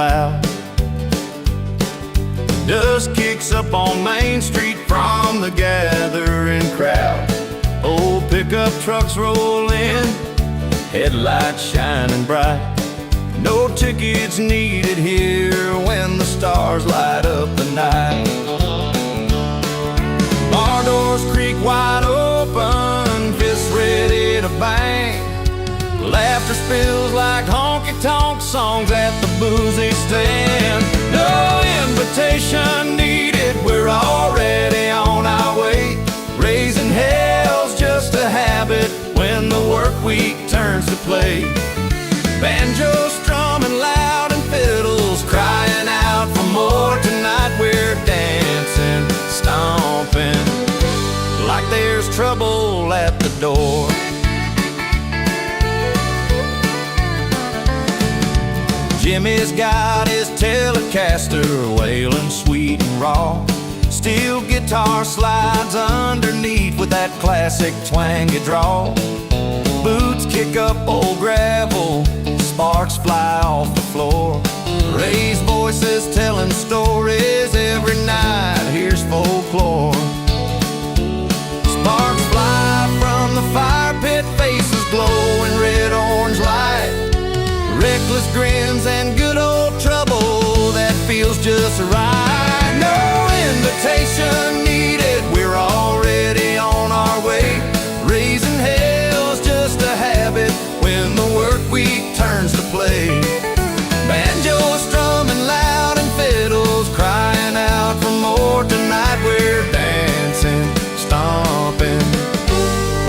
loud. Dust kicks up on Main Street from the gathering crowd. Old pickup trucks roll in, headlights shining bright. No tickets needed here when the stars light up the night. Bar doors creak wide open, fists ready to bang. Laughter spills like honky-tonk songs at the boozy stand. No invitation needed, we're already on our way. Raising hell's just a habit when the work week turns to play. Banjo strumming loud and fiddles crying out for more. Tonight we're dancing, stomping, like there's trouble at the door. Jimmy's got his Telecaster wailing sweet and raw. Steel guitar slides underneath with that classic twangy draw. Boots kick up old gravel, sparks fly off the floor. Raised voices telling stories every night, here's folklore. Sparks fly from the fire pit, faces glow in red-orange light. Reckless grins and good old trouble that feels just right. No invitation needed, we're already on our way. Raising hell's just a habit when the work week turns to play. Banjo strumming loud and fiddles crying out for more. Tonight we're dancing, stomping,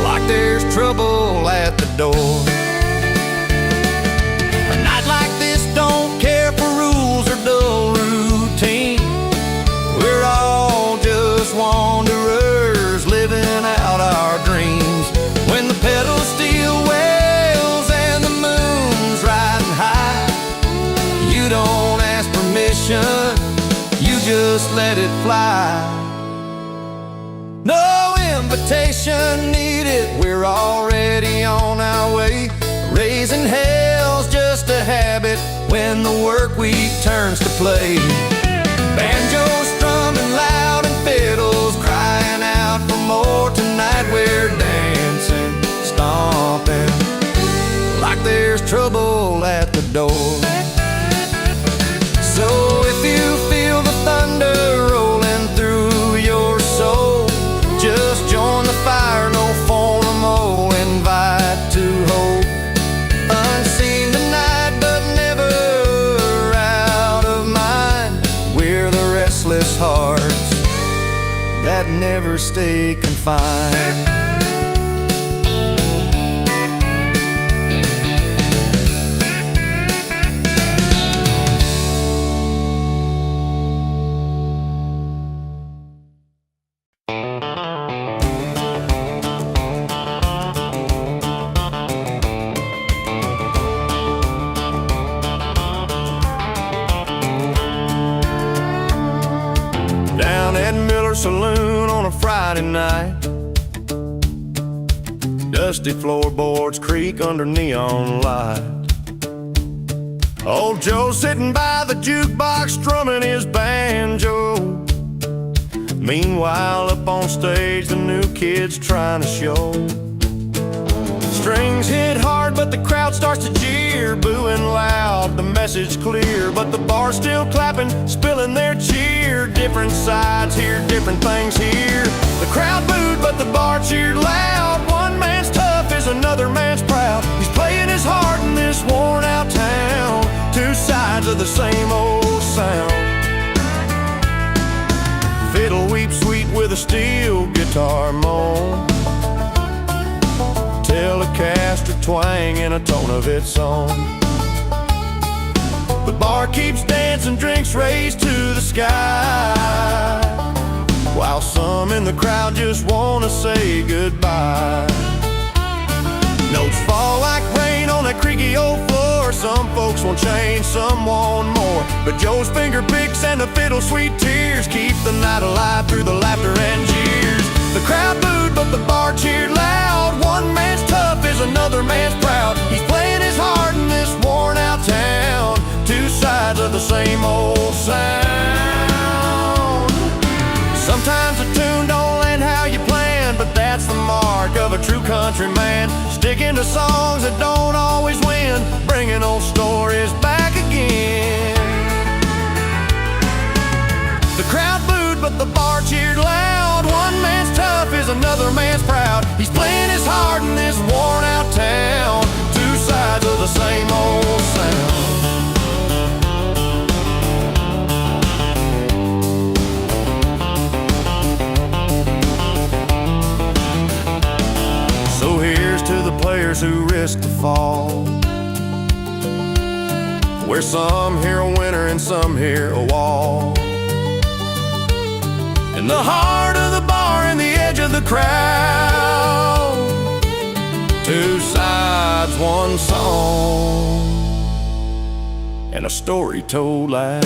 like there's trouble at the door. Don't care for rules or dull routine. We're all just wanderers living out our dreams. When the pedal steel wails and the moon's riding high, you don't ask permission, you just let it fly. No invitation needed, we're already on our way. Raising hell's just a habit when the work week turns to play. Banjo strumming loud and fiddles crying out for more. Tonight we're dancing, stomping, like there's trouble at the door. So if you feel the thunder rolling through your soul, just join the fire, no formal invite to hope. Unseen tonight, but never out of mind. We're the restless hearts that never stay confined. Saloon on a Friday night. Dusty floorboards creak under neon light. Old Joe sitting by the jukebox strumming his banjo. Meanwhile up on stage the new kid's trying to show. Strings hit hard but the crowd starts to jeer, booing loud, the message clear, but the bar's still clapping, spilling their cheer. Different sides here, different things here. The crowd booed but the bar cheered loud. One man's tough is another man's proud. He's playing his heart in this worn out town. Two sides of the same old sound. Fiddle weeps sweet with a steel guitar moan. Telecaster twang in a tone of its own. The bar keeps dancing, drinks raised to the sky, while some in the crowd just wanna say goodbye. Notes fall like rain on that creaky old floor. Some folks want change, some want more, but Joe's finger picks and the fiddle sweet tears keep the night alive through the laughter and jeers. The crowd booed but the bar cheered loud. One man's tough is another man's proud. He's playing his heart in this worn out town. Two sides of the same countryman, sticking to songs that don't always win, bringing old stories back again. The crowd booed, but the bar cheered loud. One man's tough is another man's proud. He's playing his heart in this worn-out town, two sides of the same old sound. So here's to the players who risk the fall, where some hear a winner and some hear a wall. In the heart of the bar and the edge of the crowd, two sides, one song, and a story told loud.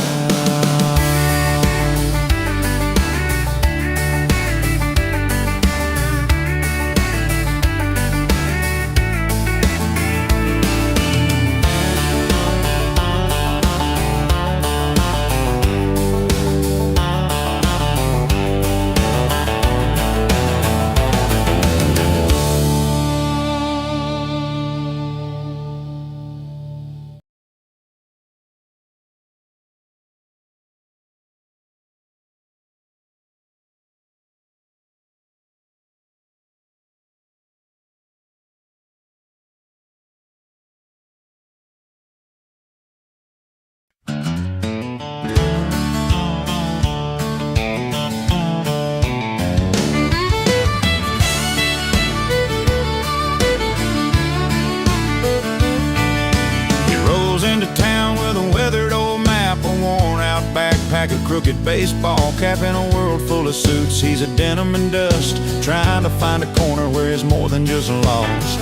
A crooked baseball cap and a world full of suits. He's a denim and dust, trying to find a corner where he's more than just lost.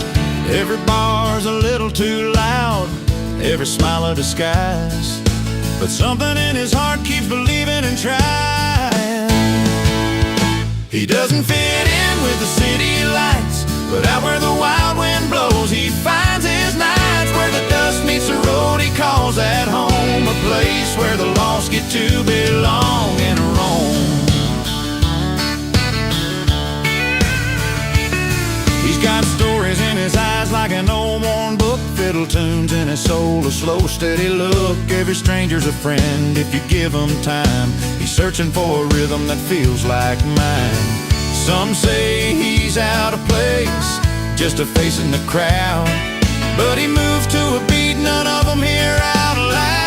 Every bar's a little too loud, every smile a disguise, but something in his heart keeps believing and trying. He doesn't fit in with the city lights, but out where the wild wind blows, he finds his nights where the dust meets the road he calls at home, a place where the lost get to belong and roam. He's got stories in his eyes like an old worn book, fiddle tunes in his soul, a slow steady look. Every stranger's a friend if you give him time. He's searching for a rhythm that feels like mine. Some say he's out of place, just a face in the crowd, but he moves to a beat none of them hear out loud.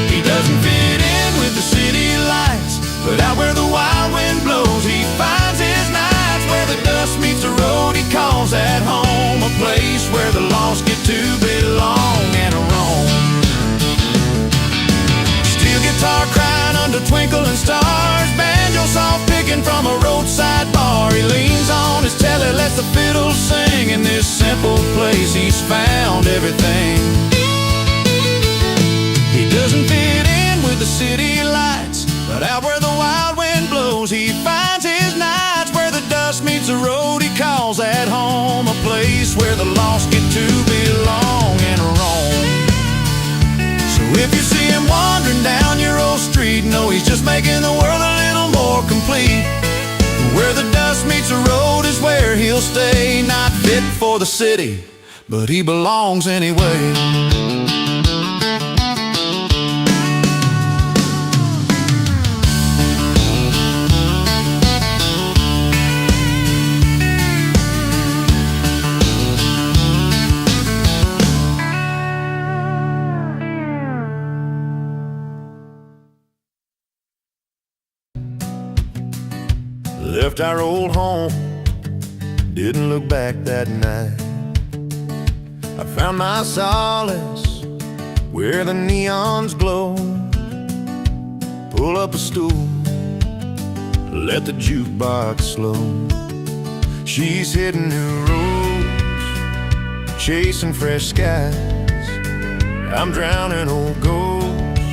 He doesn't fit in with the city lights, but out where the wild wind blows, he finds his nights where the dust meets the road he calls at home, a place where the lost get to belong and roam. Steel guitar crying under twinkling stars, banjo soft picking from a roadside bar. He leans on his telly, lets the fiddle sing. In this simple place he's found everything. He doesn't fit in with the city lights, but out where the wild wind blows, he finds his nights where the dust meets the road he calls at home, a place where the lost get to belong and roam. So if you see him wandering down your old street, know he's just making the world a little more complete. Where the dust meets the road is where he'll stay, not fit for the city, but he belongs anyway. Left our old home, didn't look back that night. I found my solace where the neons glow. Pull up a stool, let the jukebox slow. She's hitting new roads, chasing fresh skies. I'm drowning old ghosts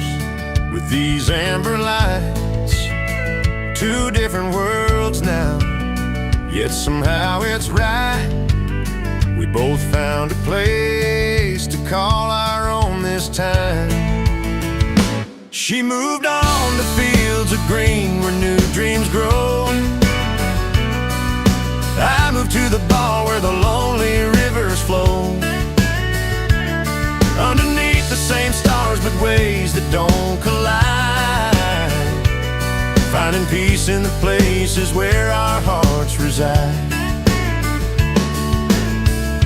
with these amber lights. Two different worlds now, yet somehow it's right. We both found a place to call our own this time. She moved on to fields of green where new dreams grow. I moved to to the bar where the lonely rivers flow. Underneath the same stars but ways that don't collide, finding peace in the places where our hearts reside.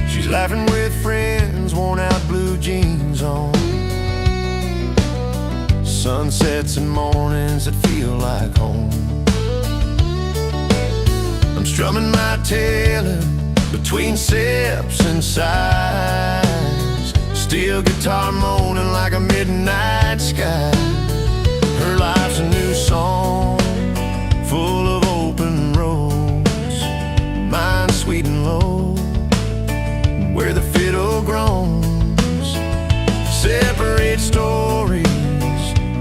She's laughing with friends, worn out blue jeans on, sunsets and mornings that feel like home. I'm strumming my tailor between sips and sighs, steel guitar moaning like a midnight sky. Her life's a new song, full of open roads, mine sweet and low, where the fiddle groans. Separate stories,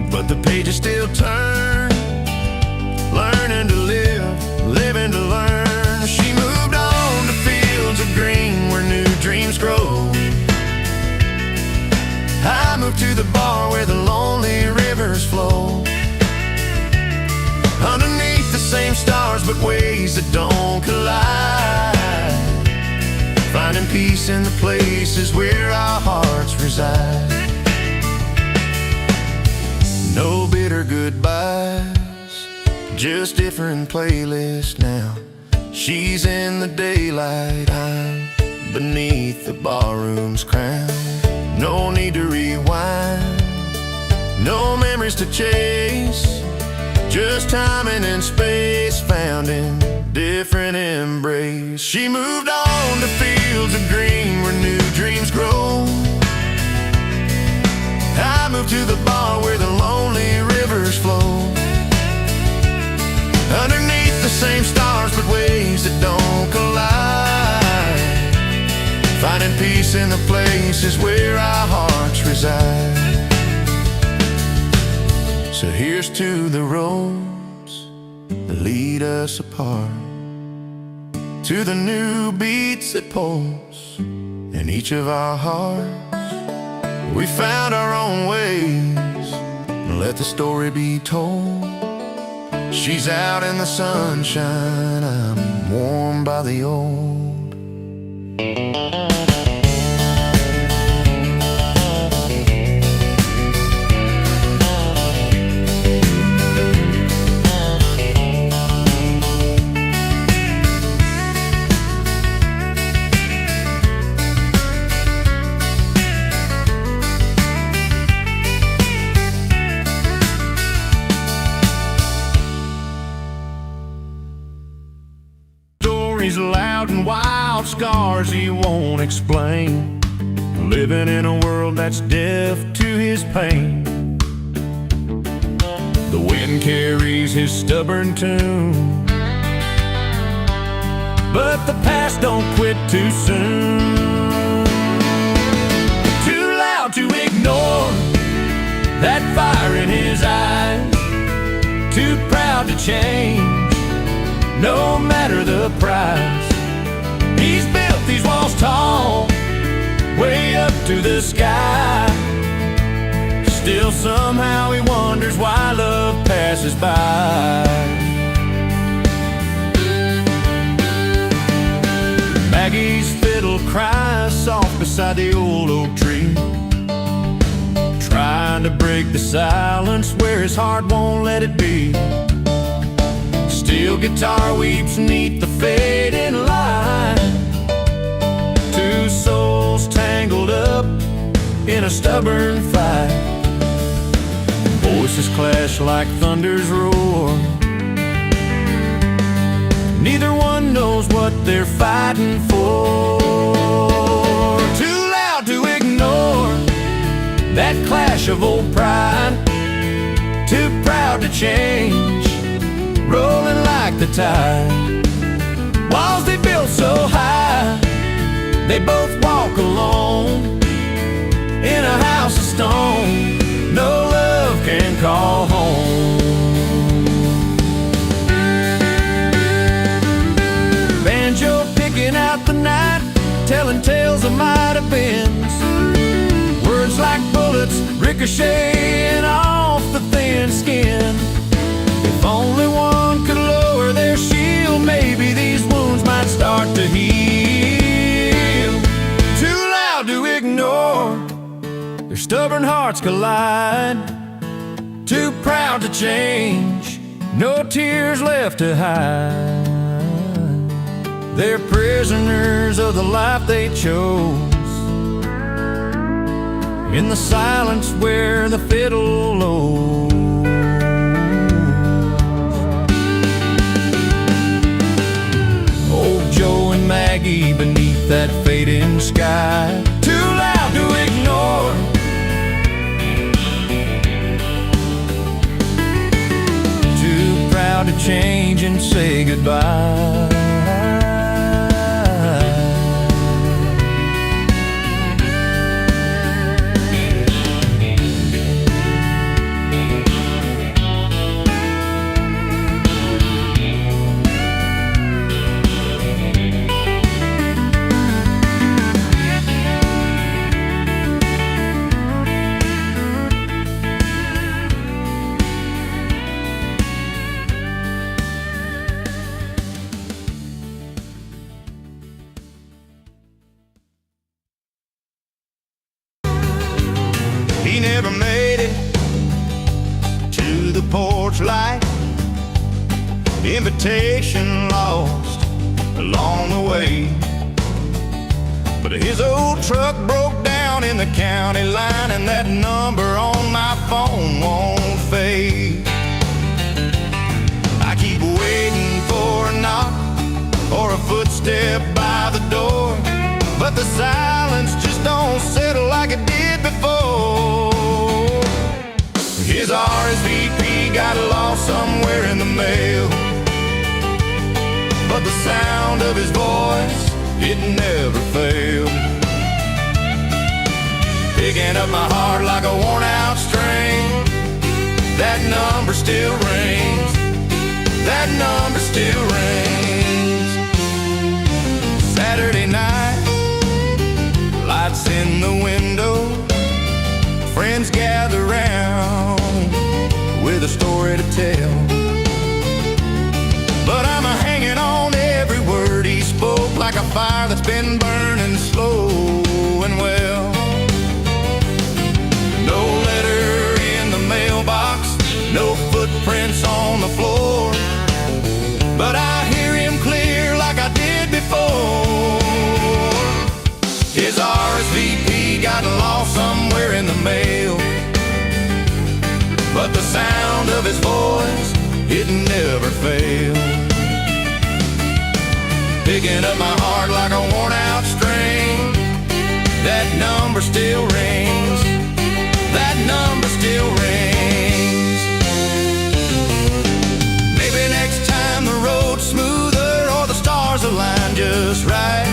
but the pages still turn, learning to live, living to learn. She moved on to fields of green where new dreams grow. I moved to the bar where the lonely rivers flow. Underneath the same stars but ways that don't collide, finding peace in the places where our hearts reside. No bitter goodbyes, just different playlists now. She's in the daylight, I'm beneath the barroom's crown. No need to rewind, no memories to chase, just timing and space found in different embrace. She moved on to fields of green where new dreams grow. I moved to the bar where the lonely rivers flow. Underneath the same stars but ways that don't collide, finding peace in the places where our hearts reside. So here's to the roads that lead us apart, to the new beats that pulse in each of our hearts. We found our own ways, let the story be told. She's out in the sunshine, I'm warmed by the old. Loud and wild, scars he won't explain, living in a world that's deaf to his pain. The wind carries his stubborn tune, but the past don't quit too soon. Too loud to ignore that fire in his eyes, too proud to change no matter the price. He's built these walls tall, way up to the sky. Still somehow he wonders why love passes by. Maggie's fiddle cries soft beside the old oak tree, trying to break the silence where his heart won't let it be. Steel guitar weeps neath the fading light, two souls tangled up in a stubborn fight. Voices clash like thunder's roar, neither one knows what they're fighting for. Too loud to ignore that clash of old pride, too proud to change, rolling like the tide. Walls they built so high, they both walk alone in a house of stone no love can call home. Banjo picking out the night, telling tales of might have beens, words like bullets ricocheting off the thin skin. If only one could lower their shield, maybe these wounds might start to heal. hearts collide. Too proud to change, no tears left to hide. They're prisoners of the life they chose, in the silence where the fiddle lows. Old Joe and Maggie beneath that fading sky, too loud to ignore. Too proud to change and say goodbye. He never made it to the porch light, invitation lost along the way. But his old truck broke down in the county line, and that number on my phone won't fade. I keep waiting for a knock or a footstep by the door, but the silence just don't settle like it did before. His RSVP got lost somewhere in the mail, but the sound of his voice, it never failed. Picking up my heart like a worn out string, that number still rings, that number still rings. Saturday night, lights in the window, friends gather round with a story to tell. But I'm hanging on every word he spoke, like a fire that's been burning slow and well. No letter in the mailbox, no footprints on the floor, but I hear him clear like I did before. His RSVP got lost somewhere in the mail, but the sound of his voice, it never failed. Picking up my heart like a worn out string, that number still rings, that number still rings. Maybe next time the road's smoother or the stars align just right,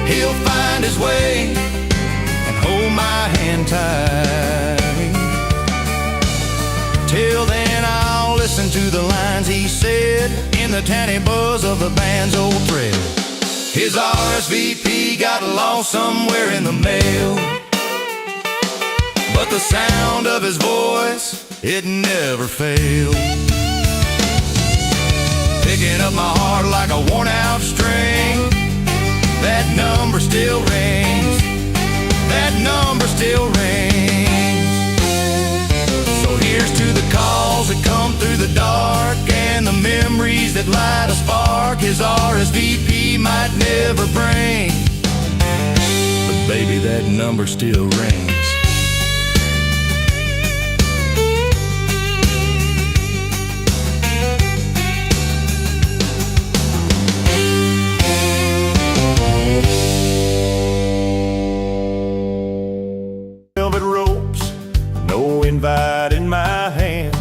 he'll find his way and hold my hand tight. Till then I'll listen to the lines he said in the tanny buzz of the band's old thread. His RSVP got lost somewhere in the mail, but the sound of his voice, it never failed. Picking up my heart like a worn out string, that number still rings, that number still rings. So here's to the calls that come through the dark, and the memories that light a spark his RSVP might never bring, but baby, that number still rings. Velvet ropes, no invite in my hand,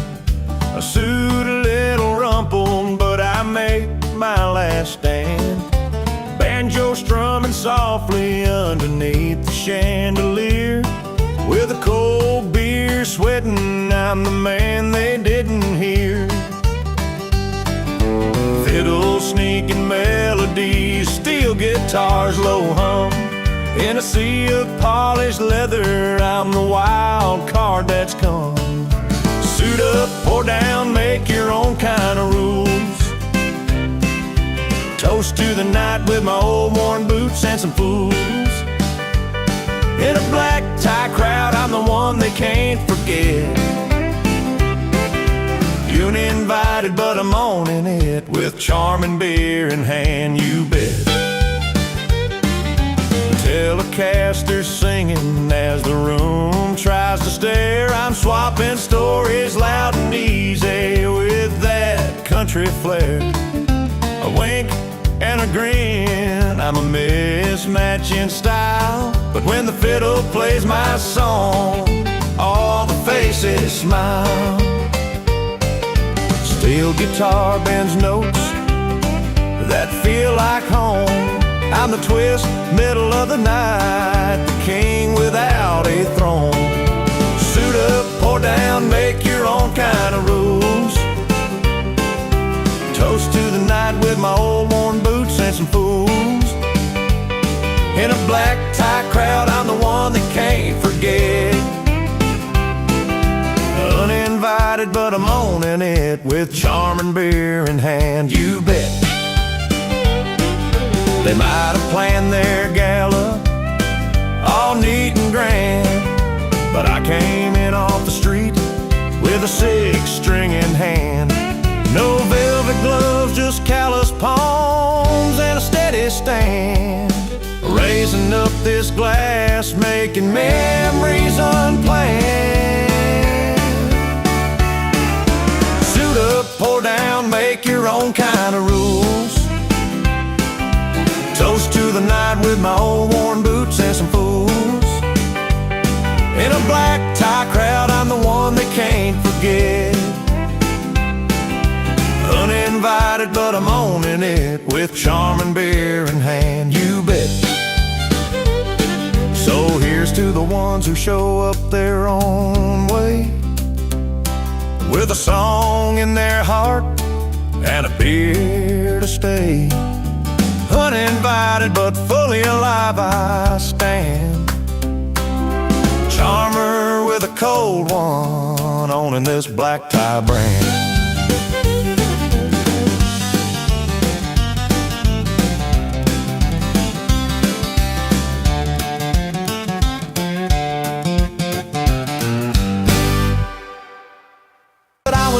a suit a little rumpled, but I make my last stand. Banjo strumming softly underneath the chandelier, with a cold beer sweating, I'm the man they didn't hear. Fiddle sneaking melodies, steel guitars low hum, in a sea of polished leather, I'm the wild card that's come. Suit up, pour down, make your own kind of rules. Toast to the night with my old worn boots and some fools. In a black tie crowd, I'm the one they can't forget. Uninvited, but I'm owning it, with charming beer in hand, you bet. The Telecaster's singing as the room tries to stare. I'm swapping stories loud and easy with that country flair. A wink and a grin, I'm a mismatch in style. But when the fiddle plays my song, all the faces smile. Steel guitar bends notes that feel like home. I'm the twist, middle of the night, the king without a throne. Suit up, pour down, make your own kind of rules. Toast to the night with my old worn boots and some fools. In a black tie crowd, I'm the one that can't forget. Uninvited, but I'm owning it, with charming beer in hand, you bet. They might have planned their gala all neat and grand, but I came in off the street with a 6-string in hand. No velvet gloves, just callous palms and a steady stand. Raising up this glass, making memories unplanned. Suit up, pour down, make your own kind of rules. Toast to the night with my old worn boots and some fools. In a black tie crowd, I'm the one they can't forget. Uninvited, but I'm owning it, with charming beer in hand, you bet. So here's to the ones who show up their own way, with a song in their heart and a beer to stay. Uninvited, but fully alive I stand. Charmer with a cold one, owning this black tie brand.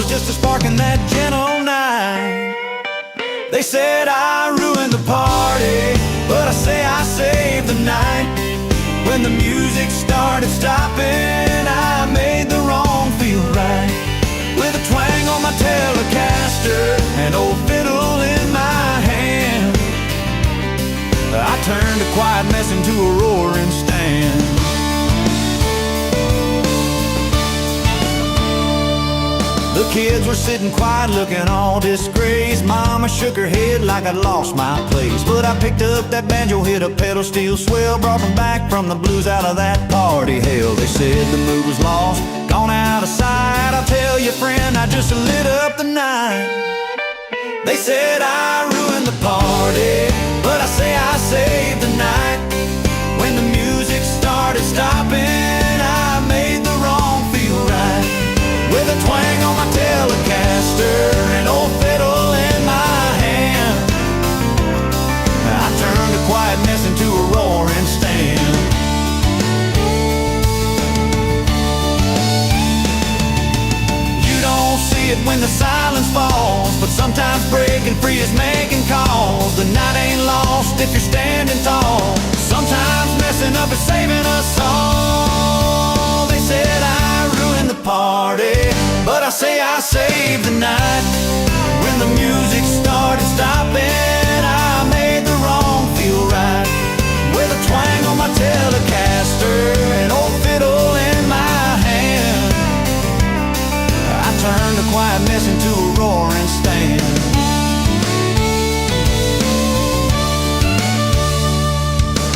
Just a spark in that gentle night. They said I ruined the party, but I say I saved the night. When the music started stopping, I made the wrong feel right. With a twang on my Telecaster, an old fiddle in my hand, I turned a quiet mess into a roaring stand. The kids were sitting quiet, looking all disgraced. Mama shook her head like I'd lost my place. But I picked up that banjo, hit a pedal steel swell, brought them back from the blues out of that party hell. They said the mood was lost, gone out of sight. I'll tell you, friend, I just lit up the night. They said I ruined the party, but I say I saved the night. When the music started stopping, I made the wrong feel right. With a twang on my Telecaster, an old fiddle in my hand, I turned a quiet mess into a roaring stand. You don't see it when the silence falls, but sometimes breaking free is making calls. The night ain't lost if you're standing tall. Sometimes messing up is saving us all. They said I ruined the party, but I say I saved the night. When the music started stopping, I made the wrong feel right. With a twang on my Telecaster, an old fiddle in my hand, I turned a quiet mess into a roaring stand.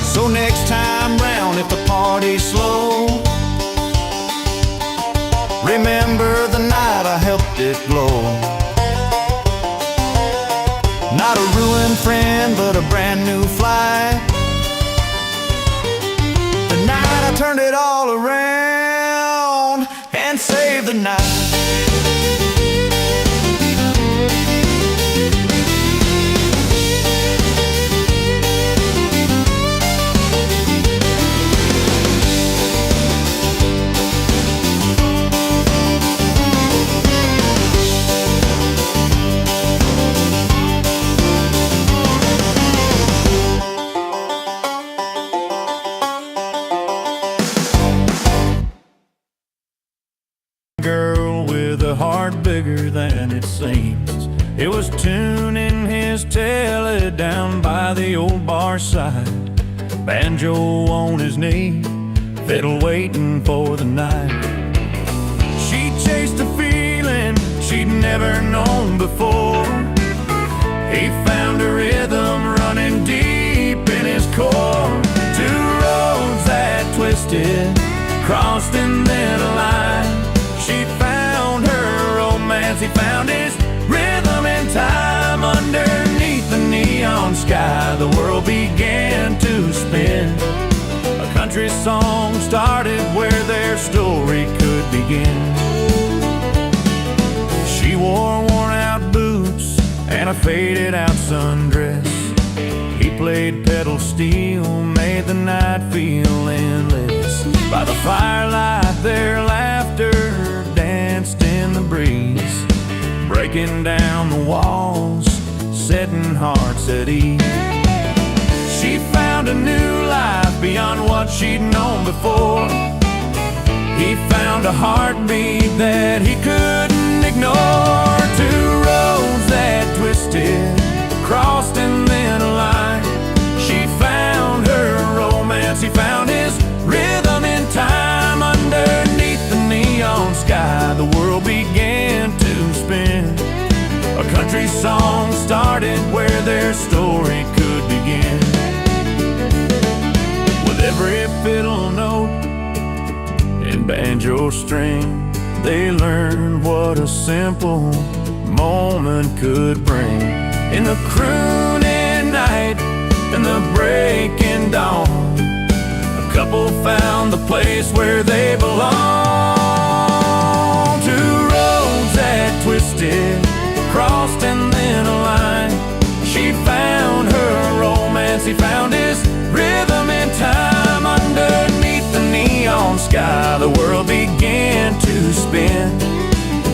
So next time round, if the party's slow, remember the night I helped it glow. Not a ruined friend, but a brand new flight. The night I turned it all around and saved the night. It was tuning his tele down by the old bar side, banjo on his knee, fiddle waiting for the night. She chased a feeling she'd never known before. He found a rhythm running deep in his core. Two roads that twisted, crossed and then aligned. She found her romance, he found his rhythm in time. Underneath the neon sky, the world began to spin. A country song started where their story could begin. She wore worn-out boots and a faded-out sundress. He played pedal steel, made the night feel endless. By the firelight, their laughter danced in the breeze, breaking down the walls, setting hearts at ease. She found a new life beyond what she'd known before. He found a heartbeat that he couldn't ignore. Two roads that twisted, crossed and then aligned. She found her romance, he found his rhythm in time. Underneath the neon sky, the world began to spin. A country song started where their story could begin. With every fiddle note and banjo string, they learned what a simple moment could bring. In the crooning night and the breaking dawn, a couple found the place where they belong. Two roads that twisted, crossed and then aligned. She found her romance, he found his rhythm in time. Underneath the neon sky, the world began to spin.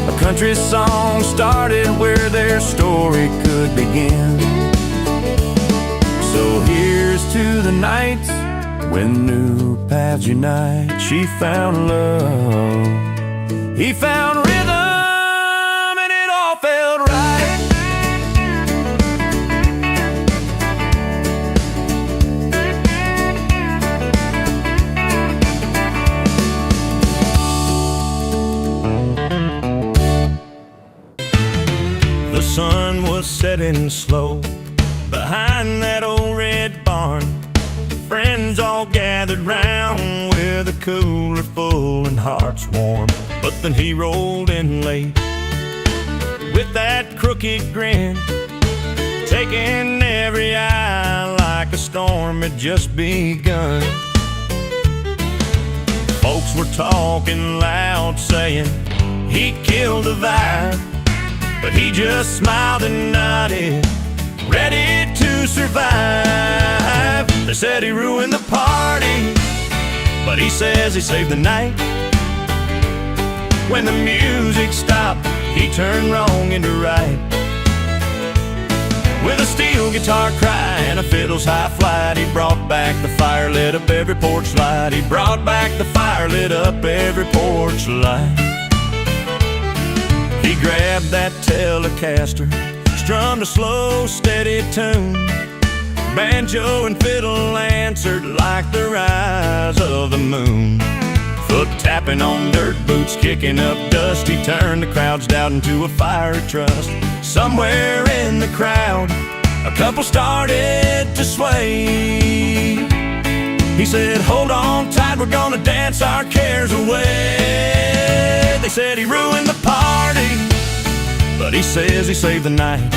A country song started where their story could begin. So here's to the nights when new paths unite. She found love, he found rhythm, and it all felt right. The sun was setting slow behind that old red barn. Friends all gathered round with a cooler full and hearts warm. But then he rolled in late with that crooked grin, taking every eye like a storm had just begun. Folks were talking loud, saying he killed the vibe, but he just smiled and nodded, ready to survive. They said he ruined the party, but he says he saved the night. When the music stopped, he turned wrong into right. With a steel guitar cry and a fiddle's high flight, he brought back the fire, lit up every porch light. He brought back the fire, lit up every porch light. He grabbed that Telecaster, strummed a slow, steady tune. Banjo and fiddle answered like the rise of the moon. Foot tapping on dirt boots, kicking up dust, he turned the crowd's doubt into a fire of trust. Somewhere in the crowd, a couple started to sway. He said, hold on tight, we're gonna dance our cares away. They said he ruined the party, but he says he saved the night.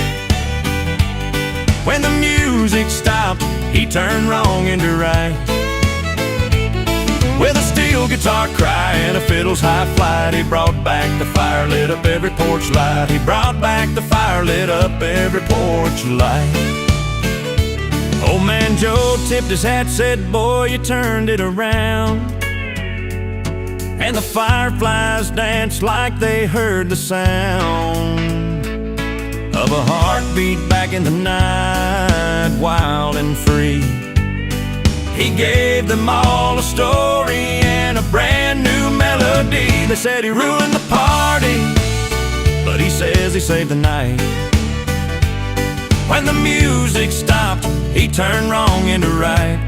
When the music stopped, he turned wrong into right. With a steel guitar cry and a fiddle's high flight, he brought back the fire, lit up every porch light. He brought back the fire, lit up every porch light. Old man Joe tipped his hat, said, boy, you turned it around. And the fireflies danced like they heard the sound of a heartbeat back in the night, wild and free. He gave them all a story and a brand new melody. They said he ruined the party, but he says he saved the night. When the music stopped, he turned wrong into right.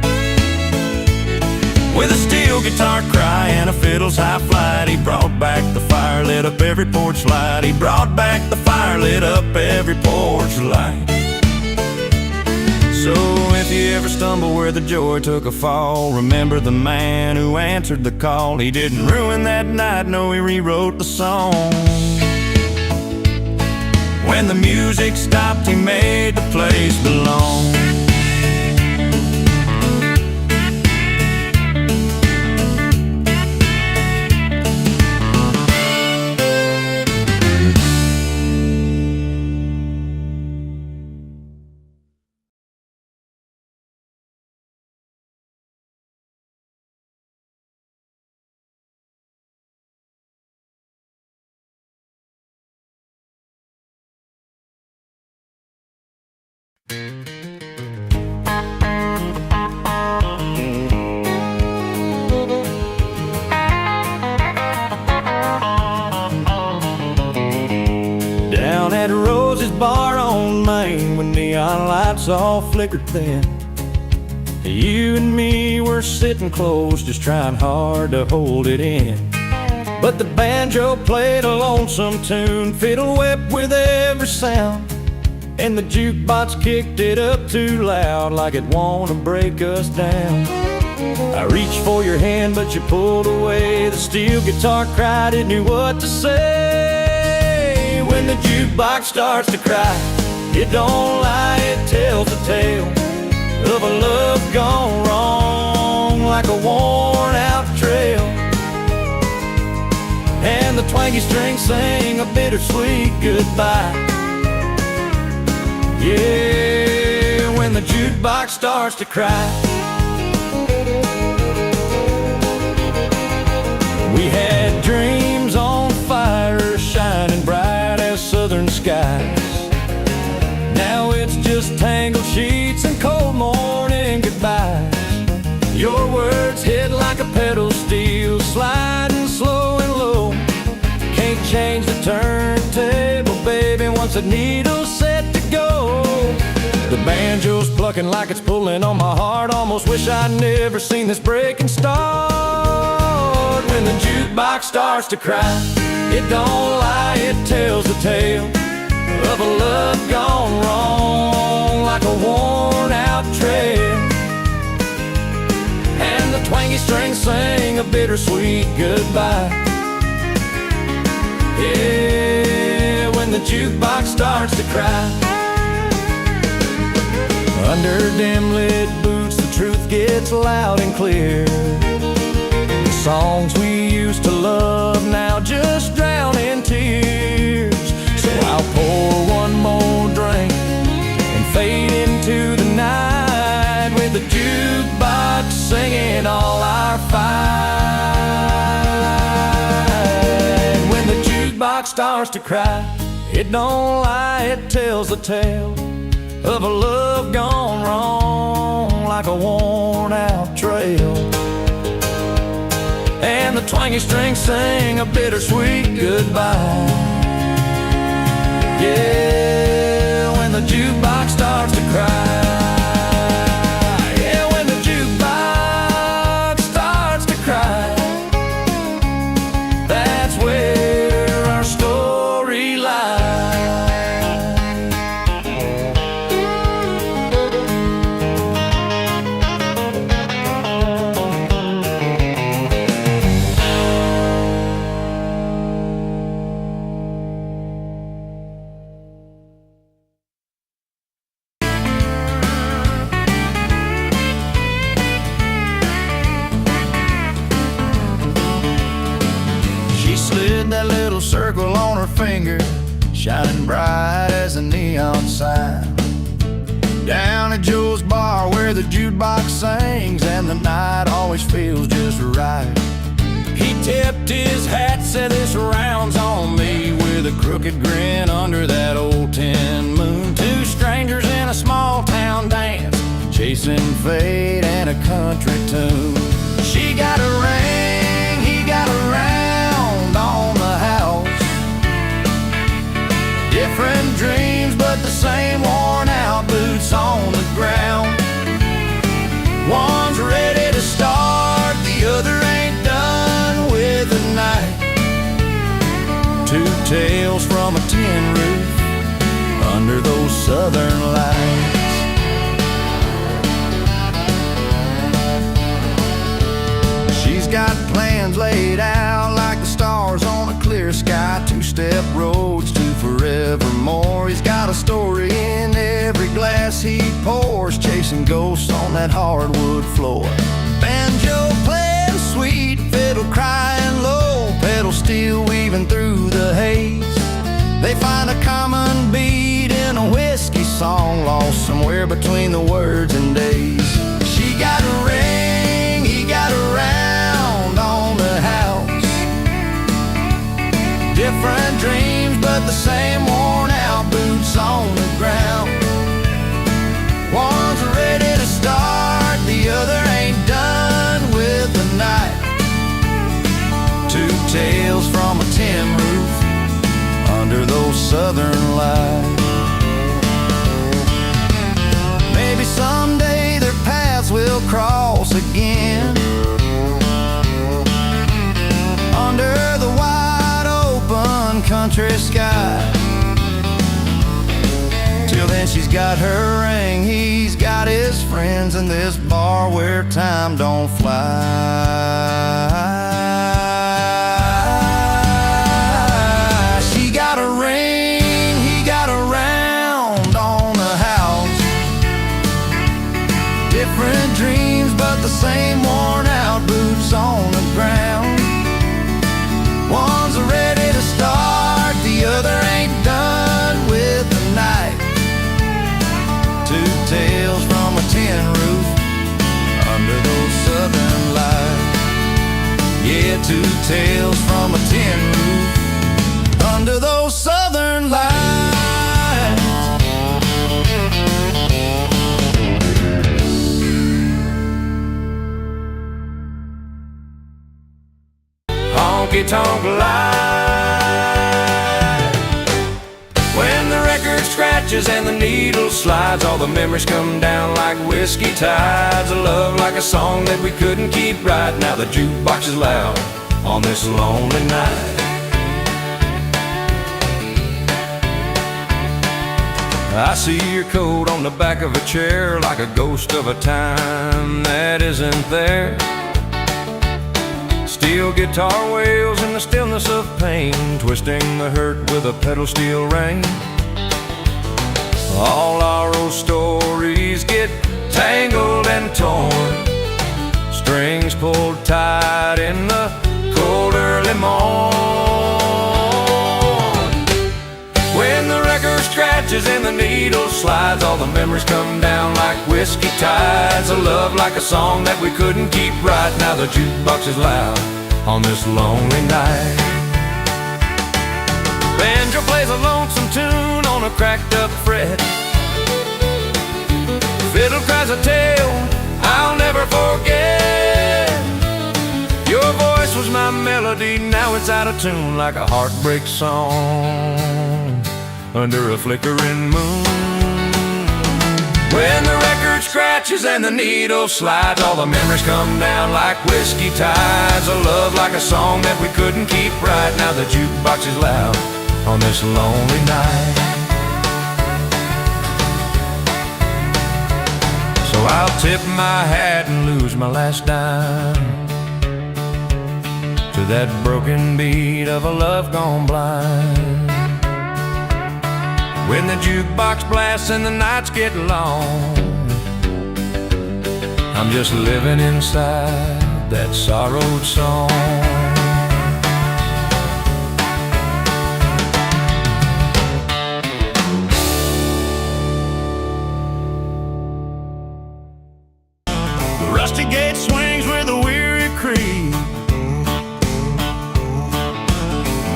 With a steel guitar cry and a fiddle's high flight, he brought back the fire, lit up every porch light. He brought back the fire, lit up every porch light. So if you ever stumble where the joy took a fall, remember the man who answered the call. He didn't ruin that night, no, he rewrote the song. When the music stopped, he made the place belong. Down at Rose's bar on Main, when neon lights all flickered thin, you and me were sitting close, just trying hard to hold it in. But the banjo played a lonesome tune, fiddle wept with every sound, and the jukebox kicked it up too loud, like it wanna break us down. I reached for your hand, but you pulled away. The steel guitar cried, it knew what to say. When the jukebox starts to cry, it don't lie, it tells a tale of a love gone wrong, like a worn out trail. And the twangy strings sing a bittersweet goodbye. Yeah, when the jukebox starts to cry. We had dreams on fire, shining bright as southern skies. Now it's just tangled sheets and cold morning goodbyes. Your words hit like a pedal steel, sliding slow and low. Can't change the turntable, baby, once the needle's set to go. The banjo's plucking like it's pulling on my heart. Almost wish I'd never seen this breaking start. When the jukebox starts to cry, it don't lie, it tells the tale of a love gone wrong, like a worn out trail. And the twangy strings sing a bittersweet goodbye. Yeah, when the jukebox starts to cry. Under dim lit boots, the truth gets loud and clear. The songs we used to love now just drown in tears. So I'll pour one more drink and fade into the night, with the jukebox singing all our fight. When the jukebox starts to cry, it don't lie, it tells the tale of a love gone wrong, like a worn out trail. And the twangy strings sing a bittersweet goodbye. Yeah, when the jukebox starts to cry. Yeah, when the jukebox starts to cry, that's where our story lies. That little circle on her finger, shining bright as a neon sign. Down at Joe's bar where the jukebox sings, and the night always feels just right. He tipped his hat, said this round's on me, with a crooked grin under that old tin moon. Two strangers in a small town dance, chasing fate and a country tune. She got a ring, he got a round on the house. Different dreams, but the same worn out Two tales from a tin roof under those southern lights. She's got plans laid out like the stars on a clear sky. Two-step roads to forevermore. He's got a story in every glass he pours, chasing ghosts on that hardwood floor. Banjo playing sweet, fiddle crying low, pedal steel weaving through the haze. They find a common beat in a whiskey song, lost somewhere between the words and days. She got a ring, he got a round on the house. Different dreams, but the same worn out boots on the ground. One's ready to start, the other ain't done with the night. Two tales from a tin roof under those southern lights. Maybe someday their paths will cross again under the wide open country sky. Till then she's got her ring, he's got his friends, in this bar where time don't fly. She got a ring, he got a round on the house. Different dreams, but the same worn out boots on the ground. One's ready to start, the other ain't done with the night. Two tales from a tin roof under those southern lights. Yeah, two tales from a tin roof under those southern lights. Honky-tonk light. When the record scratches and the needle slides, all the memories come down like whiskey tides. A love like a song that we couldn't keep right. Now the jukebox is loud on this lonely night. I see your coat on the back of a chair, like a ghost of a time that isn't there. Steel guitar wails in the stillness of pain, twisting the hurt with a pedal steel ring. All our old stories get tangled and torn, strings pulled tight in the cold early morn. When the record scratches and the needle slides, all the memories come down like whiskey tides. A love like a song that we couldn't keep right. Now the jukebox is loud on this lonely night. Banjo plays a lonesome tune on a cracked up fret. Fiddle cries a tale I'll never forget. Your voice was my melody, now it's out of tune, like a heartbreak song under a flickering moon. When the record scratches and the needle slides, all the memories come down like whiskey tides. A love like a song that we couldn't keep right. Now the jukebox is loud on this lonely night. So I'll tip my hat and lose my last dime to that broken beat of a love gone blind. When the jukebox blasts and the nights get long, I'm just living inside that sorrowed song. The rusty gate swings with a weary creak,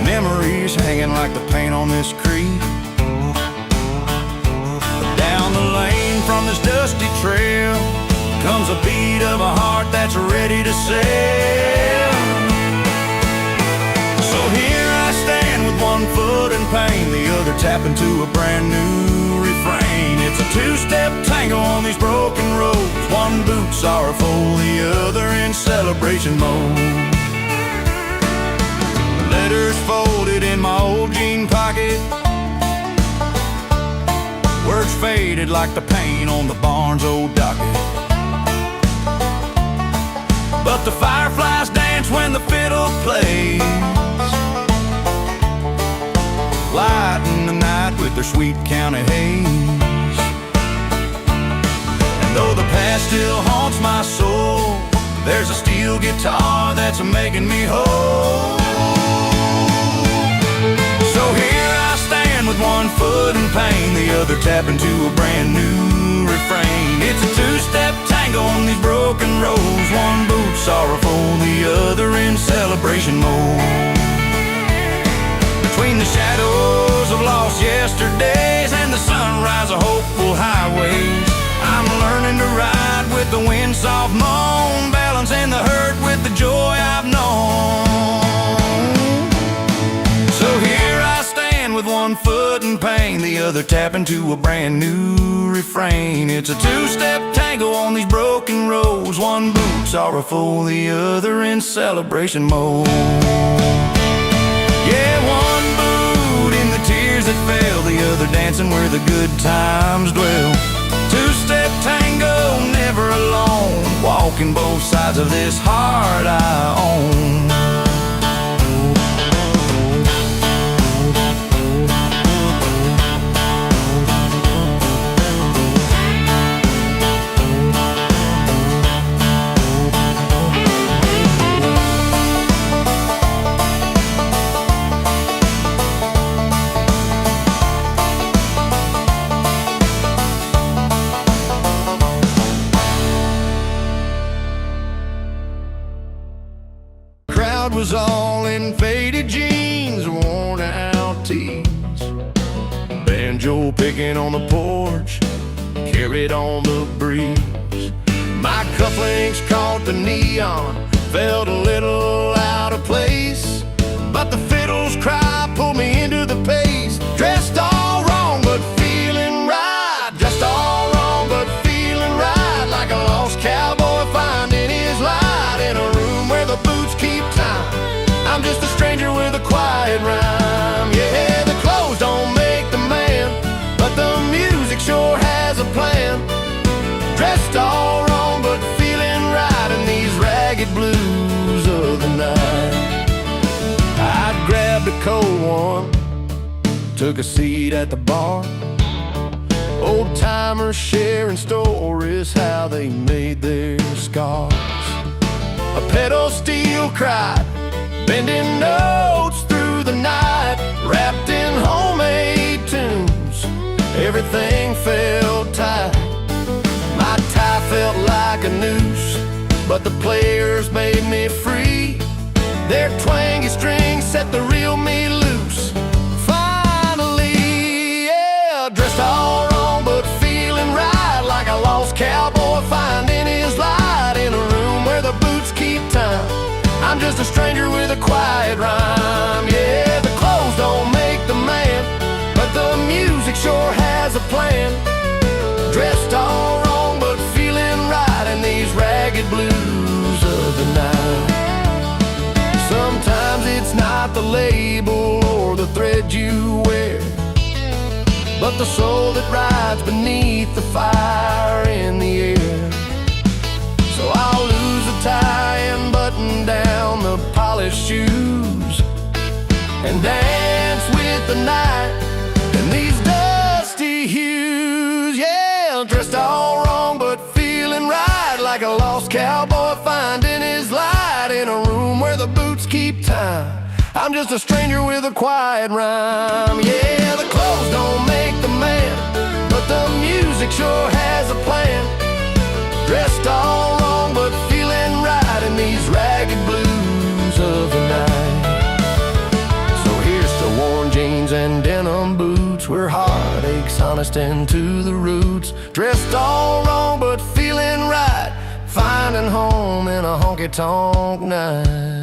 memories hanging like the paint on this creek. Down the lane from this dusty trail comes a beat of a heart that's ready to sail. So here I stand with one foot in pain, the other tapping to a brand new refrain. It's a two-step tango on these broken roads, one boot sorrowful, the other in celebration mode. Letters folded in my faded like the paint on the barn's old docket. But the fireflies dance when the fiddle plays, lighten the night with their sweet county haze. And though the past still haunts my soul, there's a steel guitar that's making me whole. So here I stand with one foot in pain, the other tapping to a brand new refrain. It's a two-step tango on these broken roads, one boot sorrowful, the other in celebration mode. Between the shadows of lost yesterdays and the sunrise of hopeful highways, I'm learning to ride with the wind soft moan, balancing the hurt with the joy I've known. So here I stand with one foot in pain, the other tapping to a brand new refrain. It's a two-step tango on these broken roads, one boot sorrowful, the other in celebration mode. Yeah, one boot in the tears that fell, the other dancing where the good times dwell. Two-step tango, never alone, walking both sides of this heart I own. Was all in faded jeans, worn out tees, banjo picking on the porch, carried on the breeze. My cufflinks caught the neon, felt a little out of place, but the fiddle's cry pulled me into the pace. Dressed all wrong but feeling right, dressed all wrong but feeling right, like a lost cowboy finding his light in a room where the boots keep time. I'm just a stranger with a quiet rhyme. Yeah, the clothes don't make the man, but the music sure has a plan. Dressed all wrong but feeling right in these ragged blues of the night. I grabbed a cold one, took a seat at the bar. Old timers sharing stories, how they made their scars. A pedal steel cried, bending notes through the night, wrapped in homemade tunes. Everything felt tight. My tie felt like a noose, but the players made me free. Their twangy strings set the real me loose. Finally, yeah, dressed all wrong but feeling right, like a lost cowboy finding his light in a room where the boots keep time. I'm just a stranger with a quiet rhyme. Yeah, the clothes don't make the man, but the music sure has a plan. Dressed all wrong but feeling right in these ragged blues of the night. Sometimes it's not the label or the thread you wear, but the soul that rides beneath the fire in the air. So I'll lose a tie and button down the polished shoes, and dance with the night in these dusty hues. Yeah, dressed all wrong but feeling right, like a lost cowboy finding his light in a room where the boots keep time. I'm just a stranger with a quiet rhyme. Yeah, the clothes don't make the man, but the music sure has a plan. Dressed all wrong but feeling right in these ragged blues of the night. So here's to worn jeans and denim boots, where heartache's honest and to the roots. Dressed all wrong but feeling right, finding home in a honky-tonk night.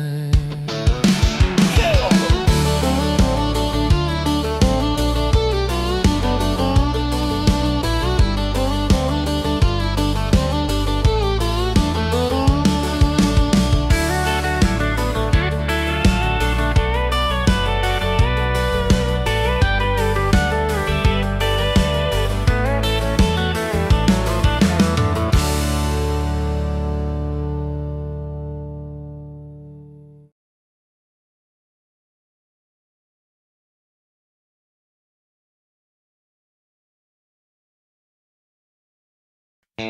It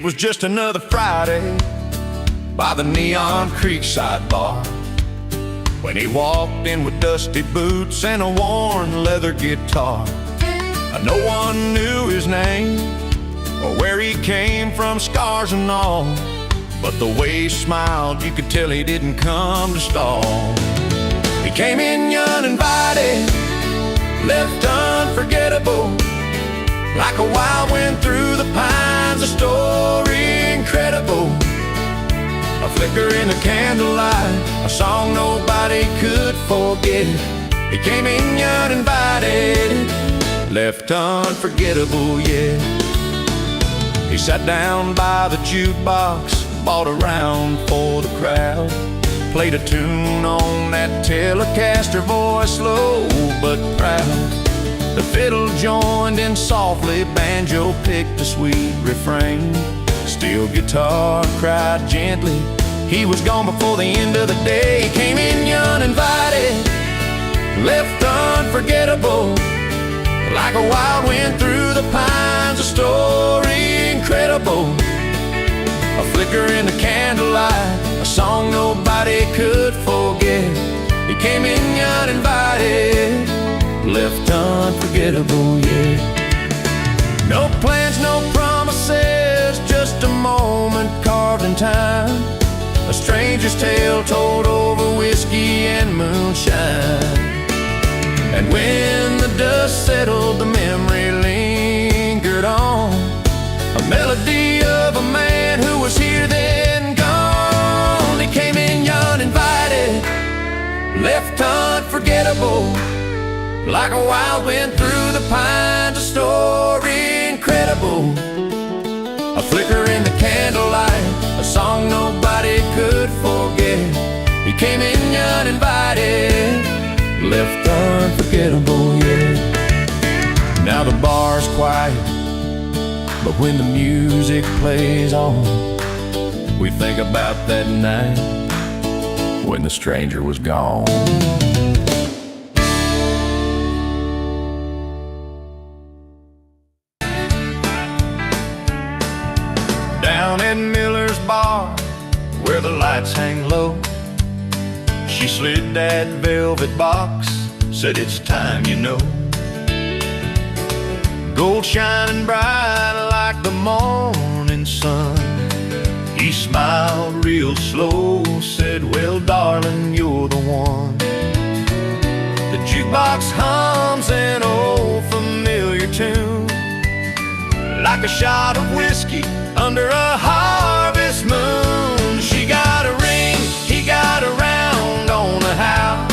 was just another Friday by the Neon Creekside bar, when he walked in with dusty boots and a worn leather guitar. No one knew his name or where he came from, scars and all, but the way he smiled, you could tell he didn't come to stall. He came in uninvited, left unforgettable, like a wild wind through the pines, a story incredible. A flicker in the candlelight, a song nobody could forget. He came in uninvited, left unforgettable, yeah. He sat down by the jukebox, bought a round for the crowd, played a tune on that Telecaster voice, slow but proud. The fiddle joined in softly, banjo picked a sweet refrain, steel guitar cried gently. He was gone before the end of the day. He came in uninvited, left unforgettable, like a wild wind through the pines, a story incredible. A flicker in the candlelight, a song nobody could forget. He came in uninvited, left unforgettable, yeah. No plans, no promises, just a moment carved in time, a stranger's tale told over whiskey and moonshine. And when the dust settled, the memory lingered on, a melody of a man who was here then gone. He came in uninvited, left unforgettable, like a wild wind through the pines, a story incredible. A flicker in the candlelight, a song nobody could forget. He came in uninvited, left unforgettable, yeah. Now the bar's quiet, but when the music plays on, we think about that night when the stranger was gone. Down at Miller's bar, where the lights hang low, she slid that velvet box, said it's time, you know. Gold shining bright like the morning sun. He smiled real slow, said, well, darling, you're the one. The jukebox hums an old familiar tune, like a shot of whiskey under a harvest moon. She got a ring, he got a round on the house,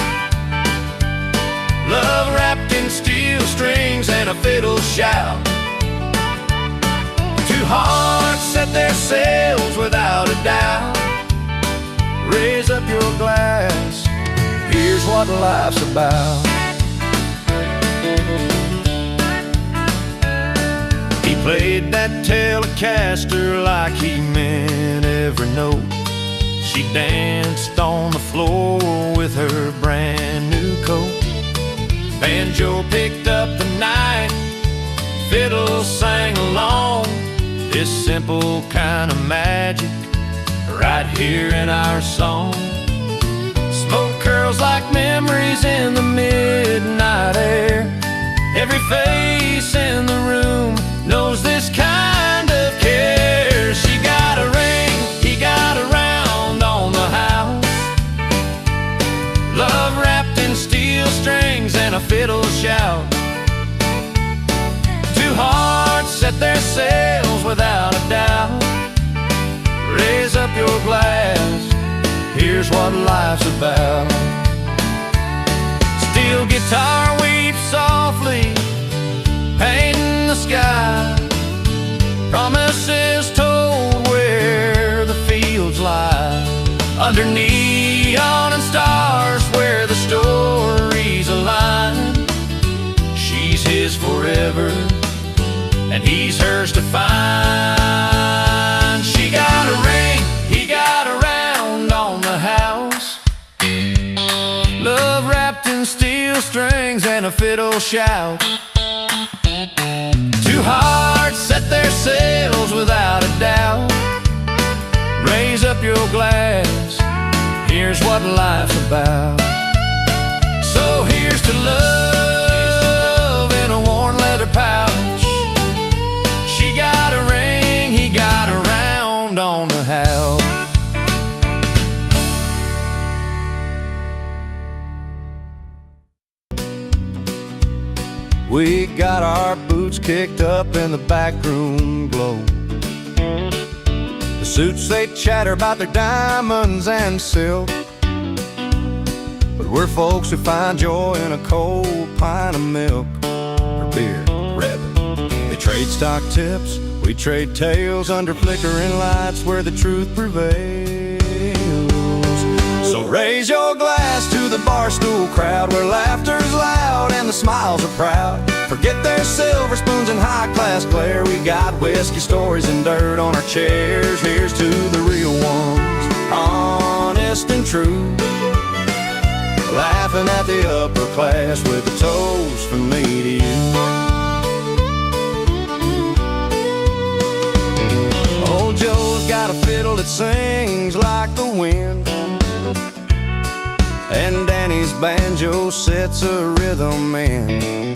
love wrapped in steel strings and a fiddle shout. Two hearts set their sails without a doubt. Raise up your glass, here's what life's about. He played that Telecaster like he meant every note. She danced on the floor with her brand new coat. Banjo picked up the night, fiddle sang along, this simple kind of magic right here in our song. Smoke curls like memories in the midnight air. Every face in the room knows this kind of care. She got a ring, he got a round on the house, love wrapped in steel strings and a fiddle shout. Two hearts set their sails without a doubt. Raise up your glass, here's what life's about. Steel guitar weeps softly, painting the sky, promises told where the fields lie, under neon and stars where the stories align. She's his forever, and he's hers to find. She got a ring, he got a round on the house, fiddle shout. Two hearts set their sails without a doubt. Raise up your glass, here's what life's about. So here's to love in a worn leather pouch. She got a ring, he got a round on the house. We got our boots kicked up in the backroom glow. The suits, they chatter about their diamonds and silk, but we're folks who find joy in a cold pint of milk or beer, rather. They trade stock tips, we trade tales under flickering lights where the truth prevails. So raise your glass to the barstool crowd where laughter's loud and the smiles are proud. Forget their silver spoons and high-class glare. We got whiskey stories and dirt on our chairs. Here's to the real ones, honest and true, laughing at the upper class with a toast from me to you. Old Joe's got a fiddle that sings like the wind, and Danny's banjo sets a rhythm in.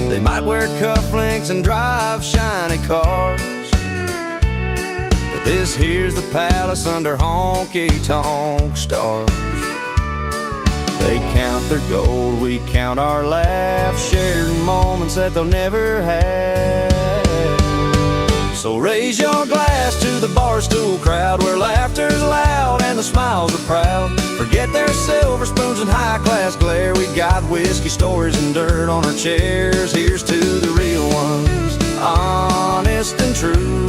They might wear cufflinks and drive shiny cars, but this here's the palace under honky-tonk stars. They count their gold, we count our laughs, shared moments that they'll never have. So raise your glass to the barstool crowd where laughter's loud and the smiles are proud. Forget their silver spoons and high-class glare. We got whiskey stories and dirt on our chairs. Here's to the real ones, honest and true,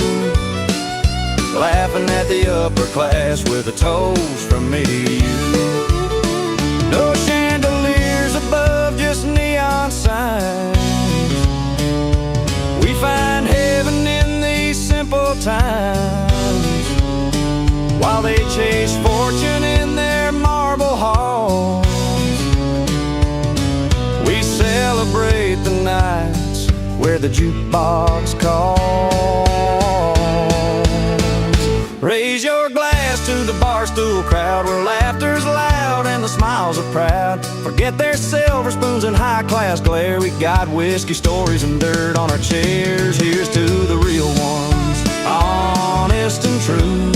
laughing at the upper class with a toast from me to you. No chandeliers above, just neon signs. We find heaven in these simple times, while they chase fortune in their marble halls. We celebrate the nights where the jukebox calls. Raise your glass to the barstool crowd where laughter's loud and the smiles are proud. Forget their silver spoons and high-class glare. We got whiskey stories and dirt on our chairs. Here's to the real ones, honest and true,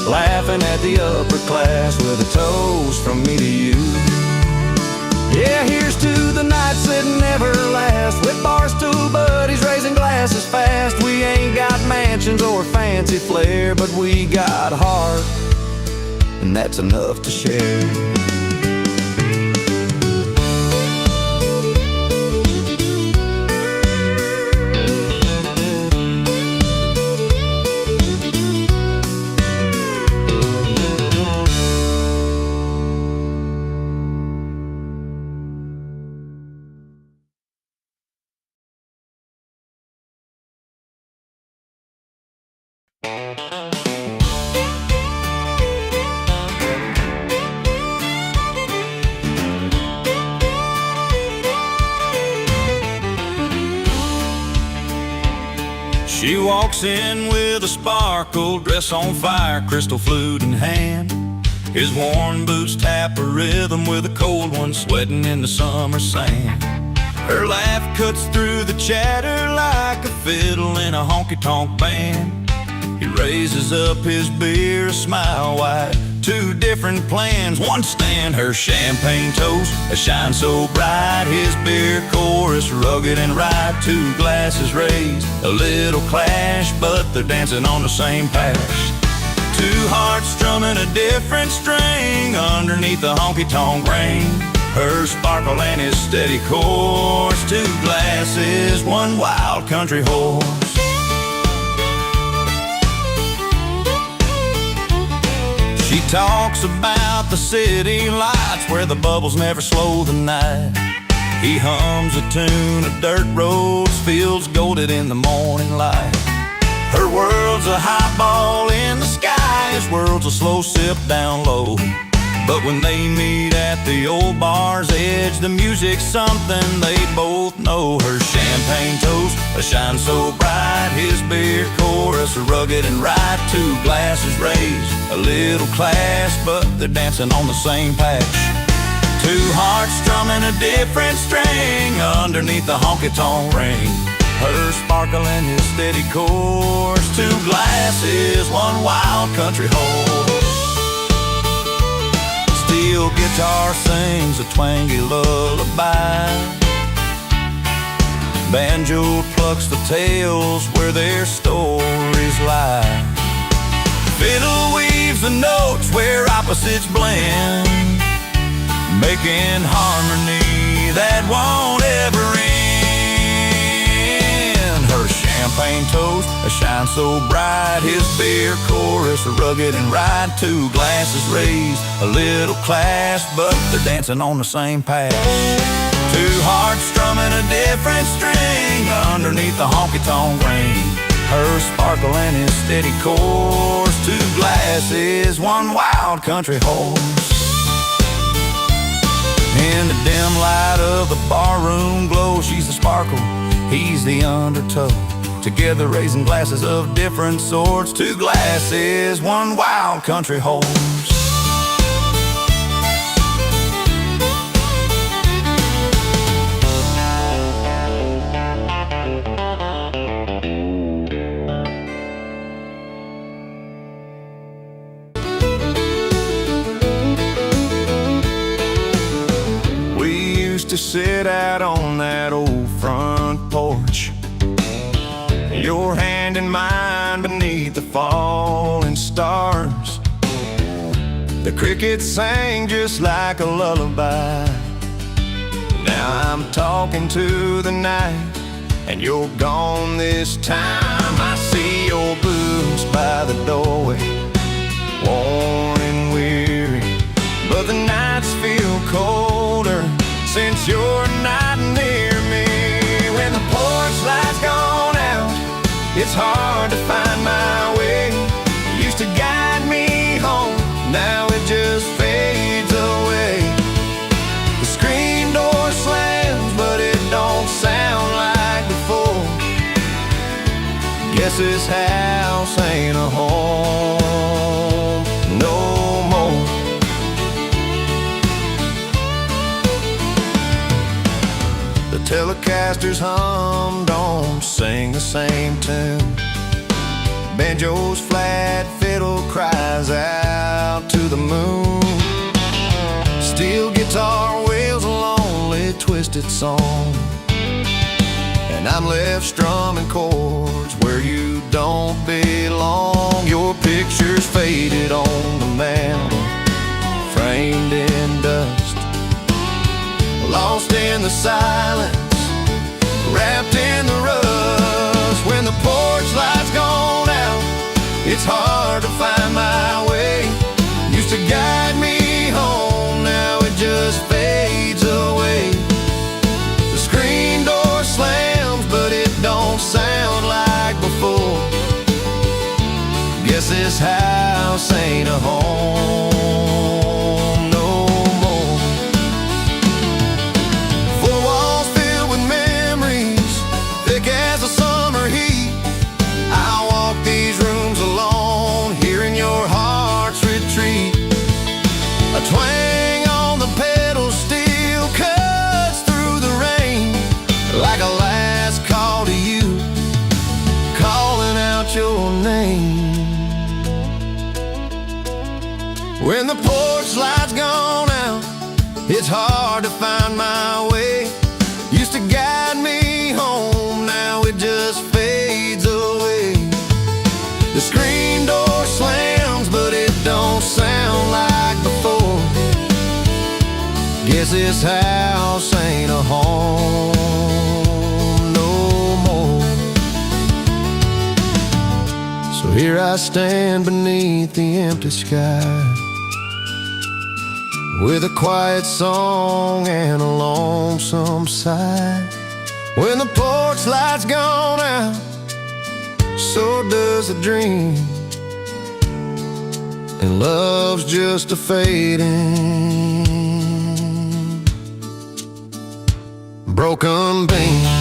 laughing at the upper class with a toast from me to you. Yeah, here's to the nights that never last, with barstool buddies raising glasses fast. We ain't got mansions or fancy flair, but we got heart, and that's enough to share. She walks in with a sparkle, dress on fire, crystal flute in hand. His worn boots tap a rhythm with a cold one sweating in the summer sand. Her laugh cuts through the chatter like a fiddle in a honky-tonk band. He raises up his beer, a smile wide, two different plans. One stand, her champagne toast, that shines so bright. His beer chorus, rugged and right. Two glasses raised, a little clash, but they're dancing on the same patch. Two hearts strumming a different string underneath the honky-tonk rain. Her sparkle and his steady course. Two glasses, one wild country horse. She talks about the city lights where the bubbles never slow the night. He hums a tune of dirt roads, fields golden in the morning light. Her world's a highball in the sky, his world's a slow sip down low. But when they meet at the old bar's edge, the music's something they both know. Her champagne toast, a shine so bright, his beer chorus, rugged and right. Two glasses raised, a little class, but they're dancing on the same patch. Two hearts strumming a different string underneath the honky-tonk ring. Her sparkling his steady course. Two glasses, one wild country hole. Steel guitar sings a twangy lullaby. Banjo plucks the tales where their stories lie. Fiddle weaves the notes where opposites blend, making harmony that won't ever end. Her champagne toast, a shine so bright, his beer chorus, rugged and right. Two glasses raised, a little class, but they're dancing on the same path. Two hearts strumming a different string underneath the honky-tonk ring. Her sparkle and his steady course. Two glasses, one wild country horse. In the dim light of the barroom glow, she's the sparkle, he's the undertow. Together raising glasses of different sorts. Two glasses, one wild country horse. To sit out on that old front porch, your hand in mine beneath the falling stars. The crickets sang just like a lullaby. Now I'm talking to the night, and you're gone this time. I see your boots by the doorway, worn and weary, but the nights feel colder since you're not near me. When the porch light's gone out, it's hard to find my way. You used to guide me home, now it just fades away. The screen door slams, but it don't sound like before. Guess this house ain't a home no more. Telecasters hum, don't sing the same tune. Banjo's flat, fiddle cries out to the moon. Steel guitar wails a lonely, twisted song, and I'm left strumming chords where you don't belong. Your picture's faded on the mantel, framed in dust, lost in the silence, wrapped in the rust. When the porch light's gone out, it's hard to find my way. Used to guide me home, now it just fades away. The screen door slams, but it don't sound like before. Guess this house ain't a home no more. Four walls filled with memories, thick as the summer heat. I walk these rooms alone, hearing your heart's retreat. A twang on the pedal steel cuts through the rain, like a last call to you, calling out your name. When the porch light's gone out, it's hard to find my way. Used to guide me home, now it just fades away. The screen door slams, but it don't sound like before. Guess this house ain't a home no more. So here I stand beneath the empty sky, with a quiet song and a lonesome sigh. When the porch light's gone out, so does a dream. and love's just a fading. Broken beam